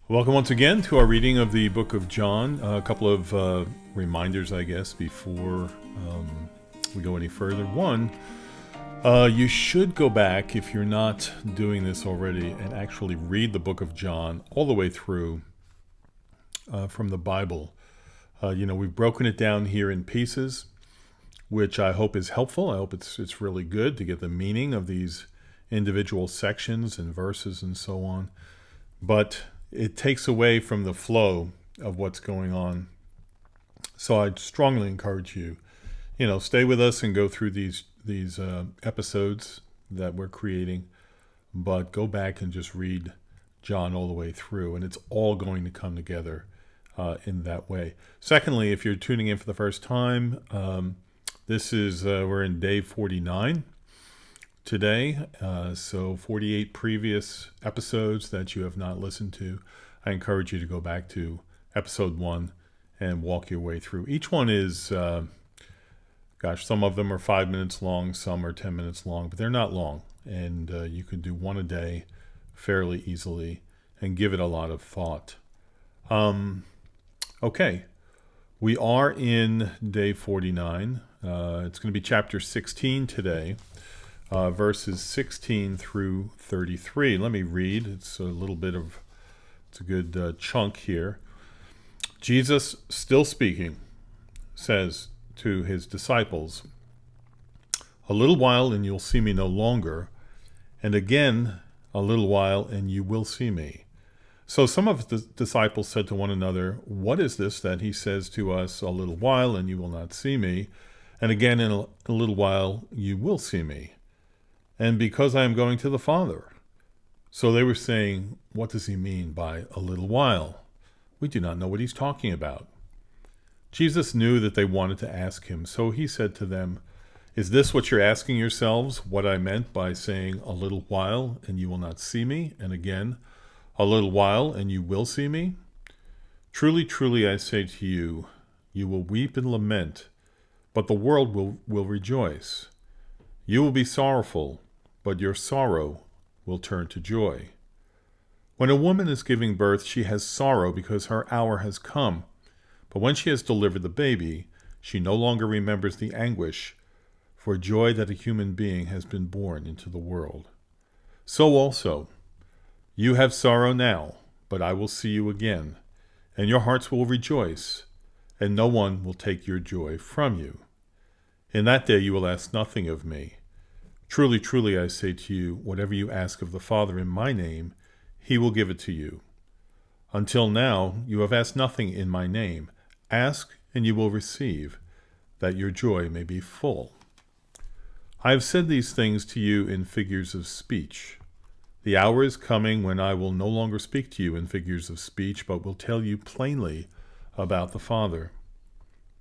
Welcome once again to our reading of the book of John. A couple of reminders, I guess, before we go any further. One, you should go back, if you're not doing this already, and actually read the book of John all the way through from the Bible. We've broken it down here in pieces, which I hope is helpful. I hope it's really good to get the meaning of these individual sections and verses and so on. But it takes away from the flow of what's going on. So I'd strongly encourage you, stay with us and go through these episodes that we're creating, but go back and just read John all the way through, and it's all going to come together in that way. Secondly, if you're tuning in for the first time, we're in day 49 today, so 48 previous episodes that you have not listened to. I encourage you to go back to episode 1 and walk your way through. Each one is, some of them are 5 minutes long, some are 10 minutes long, but they're not long, and you can do one a day fairly easily and give it a lot of thought. Okay, we are in day 49. It's going to be chapter 16 today. Verses 16 through 33. Let me read. It's a good chunk here. Jesus, still speaking, says to his disciples, "A little while and you'll see me no longer, and again a little while and you will see me." So some of the disciples said to one another, "What is this that he says to us, 'A little while and you will not see me, and again in a little while you will see me'? And because I am going to the Father." So they were saying, "What does he mean by a little while? We do not know what he's talking about." Jesus knew that they wanted to ask him, so he said to them, "Is this what you're asking yourselves, what I meant by saying, 'A little while and you will not see me,' and again, 'A little while and you will see me'? Truly, truly, I say to you, you will weep and lament, but the world will rejoice. You will be sorrowful, but your sorrow will turn to joy. When a woman is giving birth, she has sorrow because her hour has come. But when she has delivered the baby, she no longer remembers the anguish for joy that a human being has been born into the world. So also, you have sorrow now, but I will see you again, and your hearts will rejoice, and no one will take your joy from you. In that day you will ask nothing of me. Truly, truly, I say to you, whatever you ask of the Father in my name, he will give it to you. Until now, you have asked nothing in my name. Ask, and you will receive, that your joy may be full. I have said these things to you in figures of speech. The hour is coming when I will no longer speak to you in figures of speech, but will tell you plainly about the Father.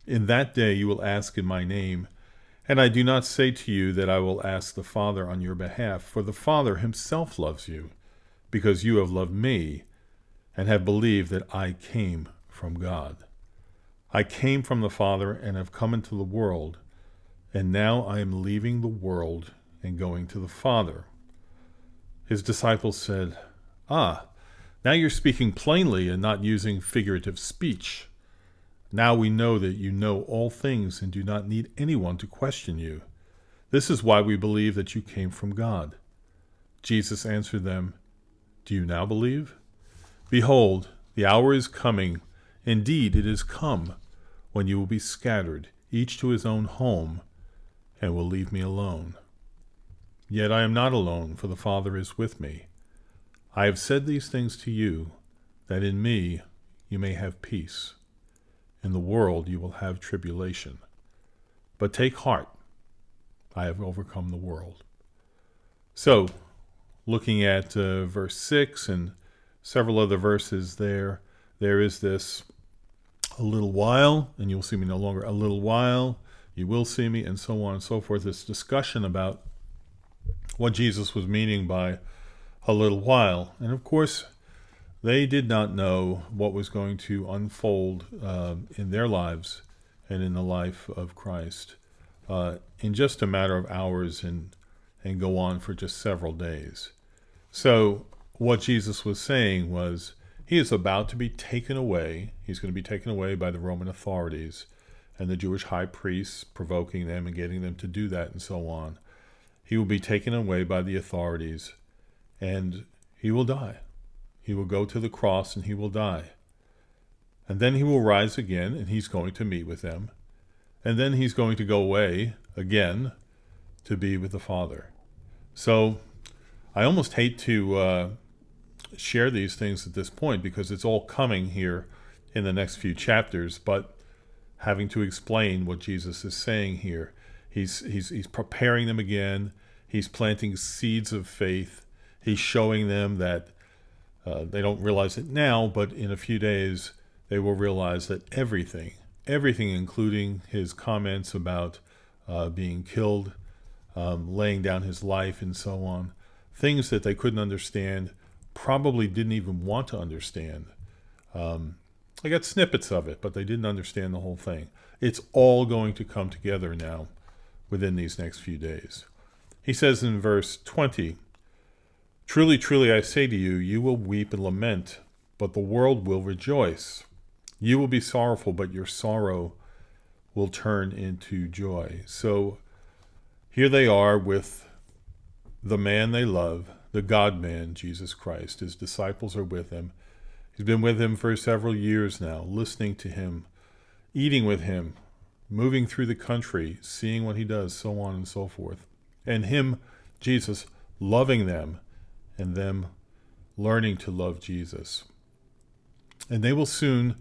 In that day you will ask in my name, and I do not say to you that I will ask the Father on your behalf, for the Father himself loves you, because you have loved me, and have believed that I came from God. I came from the Father and have come into the world, and now I am leaving the world and going to the Father." His disciples said, "Ah, now you're speaking plainly and not using figurative speech. Now we know that you know all things and do not need anyone to question you. This is why we believe that you came from God." Jesus answered them, "Do you now believe? Behold, the hour is coming, indeed it is come, when you will be scattered, each to his own home, and will leave me alone. Yet I am not alone, for the Father is with me. I have said these things to you, that in me you may have peace. In the world you will have tribulation. But take heart, I have overcome the world." So, looking at verse 6 and several other verses there is this, "A little while, and you will see me no longer. A little while, you will see me," and so on and so forth. This discussion about what Jesus was meaning by a little while. And of course, they did not know what was going to unfold in their lives and in the life of Christ in just a matter of hours and go on for just several days. So what Jesus was saying was, He is about to be taken away. He's going to be taken away by the Roman authorities and the Jewish high priests, provoking them and getting them to do that and so on. He will be taken away by the authorities, and he will die. He will go to the cross and he will die. And then he will rise again, and he's going to meet with them. And then he's going to go away again to be with the Father. So I almost hate to share these things at this point because it's all coming here in the next few chapters, but having to explain what Jesus is saying here. He's preparing them again. He's planting seeds of faith. He's showing them that they don't realize it now, but in a few days they will realize that everything, including his comments about being killed, laying down his life and so on, things that they couldn't understand, probably didn't even want to understand. They got snippets of it, but they didn't understand the whole thing. It's all going to come together now within these next few days. He says in verse 20, "Truly, truly, I say to you, you will weep and lament, but the world will rejoice. You will be sorrowful, but your sorrow will turn into joy." So here they are with the man they love, the God-man, Jesus Christ. His disciples are with him. He's been with him for several years now, listening to him, eating with him, moving through the country, seeing what he does, so on and so forth. And him, Jesus, loving them and them learning to love Jesus. And they will soon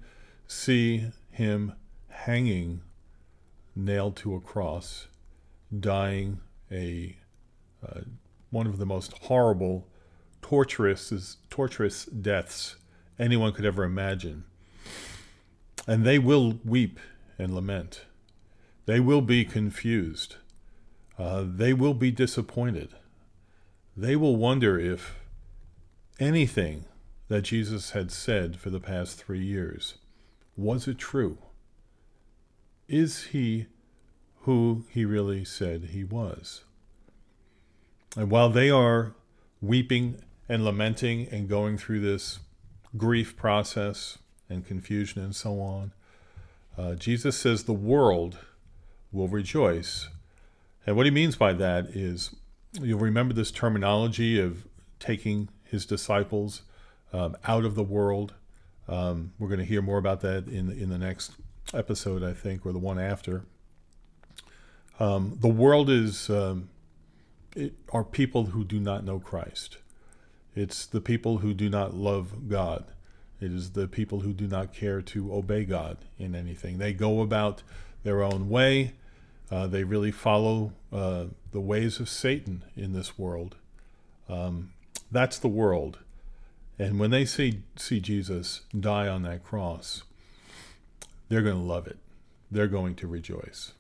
see him hanging, nailed to a cross, dying one of the most horrible, torturous deaths anyone could ever imagine. And they will weep and lament. They will be confused. They will be disappointed. They will wonder if anything that Jesus had said for the past 3 years, was it true? Is he who he really said he was? And while they are weeping and lamenting and going through this grief process and confusion and so on, Jesus says the world will rejoice. And what he means by that is, you'll remember this terminology of taking his disciples out of the world. We're going to hear more about that in the next episode, I think, or the one after. The world are people who do not know Christ. It's the people who do not love God. It is the people who do not care to obey God in anything. They go about their own way. They really follow the ways of Satan in this world. That's the world. And when they see Jesus die on that cross, they're going to love it. They're going to rejoice.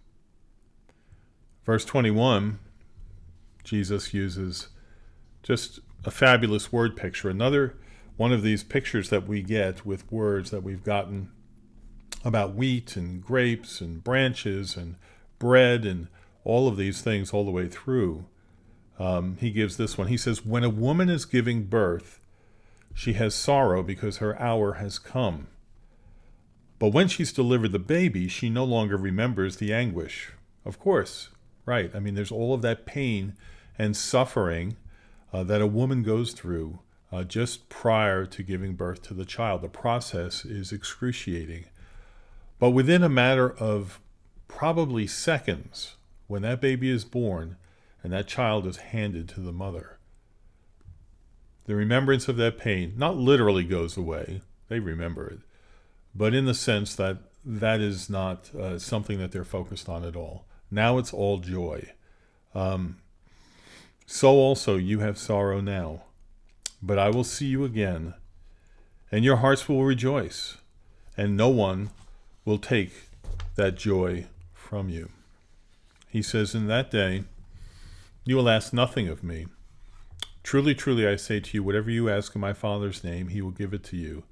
Verse 21, Jesus uses just a fabulous word picture. Another one of these pictures that we get with words that we've gotten about wheat and grapes and branches and bread and all of these things all the way through. He gives this one. He says, "When a woman is giving birth, she has sorrow because her hour has come. But when she's delivered the baby, she no longer remembers the anguish." Of course, right. I mean, there's all of that pain and suffering that a woman goes through just prior to giving birth to the child. The process is excruciating. But within a matter of probably seconds, when that baby is born and that child is handed to the mother, the remembrance of that pain not literally goes away. They remember it. But in the sense that that is not something that they're focused on at all. Now it's all joy. So also you have sorrow now, but I will see you again, and your hearts will rejoice, and no one will take that joy from you. He says, "In that day you will ask nothing of me. Truly, truly, I say to you, whatever you ask in my Father's name, he will give it to you.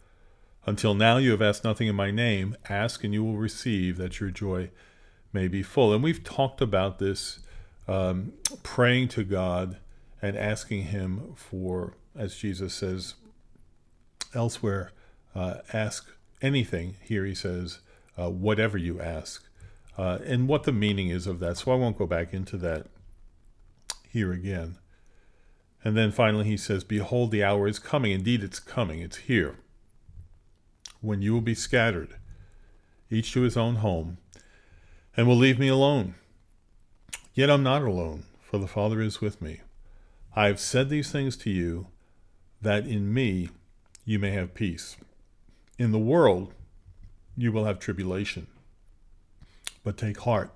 Until now you have asked nothing in my name. Ask and you will receive, that your joy may be full." And we've talked about this, praying to God and asking him for, as Jesus says elsewhere, ask anything. Here he says, whatever you ask. And what the meaning is of that. So I won't go back into that here again. And then finally he says, behold, the hour is coming. Indeed, it's coming. It's here. When you will be scattered, each to his own home, and will leave me alone. Yet I'm not alone, for the Father is with me. I have said these things to you, that in me you may have peace. In the world you will have tribulation. But take heart.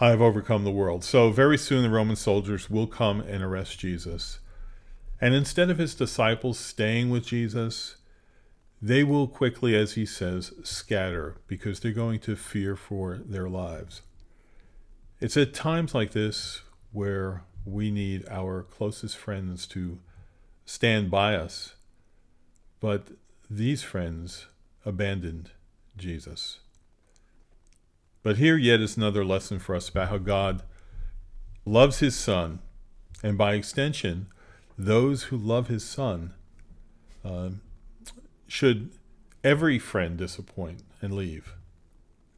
I have overcome the world. So very soon the Roman soldiers will come and arrest Jesus. And instead of his disciples staying with Jesus, they will quickly, as he says, scatter, because they're going to fear for their lives. It's at times like this where we need our closest friends to stand by us. But these friends abandoned Jesus. But here yet is another lesson for us about how God loves his Son, and by extension, those who love his Son, should every friend disappoint and leave,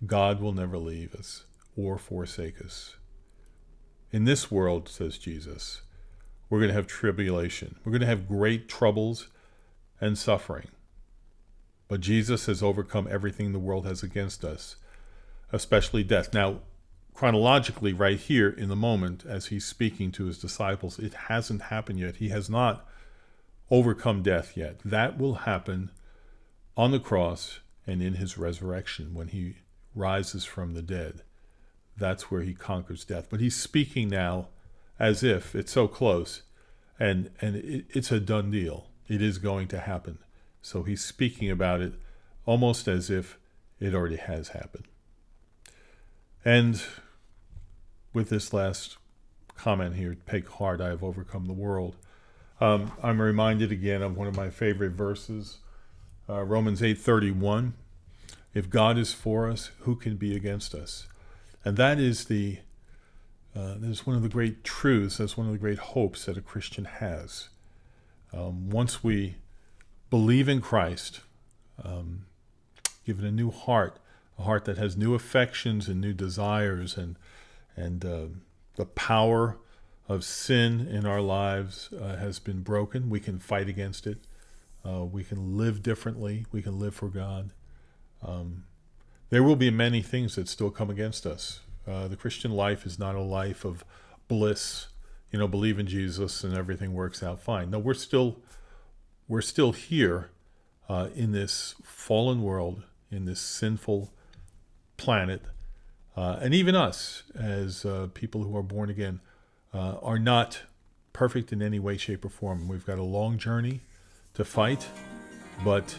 God will never leave us or forsake us. In this world, says Jesus, we're going to have tribulation. We're going to have great troubles and suffering. But Jesus has overcome everything the world has against us, especially death. Now, chronologically, right here in the moment, as he's speaking to his disciples, it hasn't happened yet. He has not overcome death yet. That will happen on the cross and in his resurrection when he rises from the dead. That's where he conquers death. But he's speaking now as if it's so close, and it's a done deal. It is going to happen. So he's speaking about it almost as if it already has happened. And with this last comment here, take heart, I have overcome the world. I'm reminded again of one of my favorite verses, Romans 8:31. If God is for us, who can be against us? And that is that's one of the great truths, that's one of the great hopes that a Christian has. Once we believe in Christ, given a new heart, a heart that has new affections and new desires, and the power of sin in our lives has been broken. We can fight against it. We can live differently. We can live for God. There will be many things that still come against us. The Christian life is not a life of bliss. Believe in Jesus and everything works out fine. No, we're still here in this fallen world, in this sinful planet, and even us as people who are born again are not perfect in any way, shape, or form. We've got a long journey to fight, but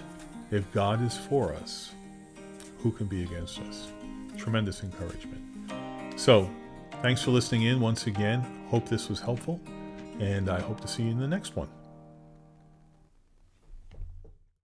if God is for us, who can be against us? Tremendous encouragement. So, thanks for listening in once again. Hope this was helpful, and I hope to see you in the next one.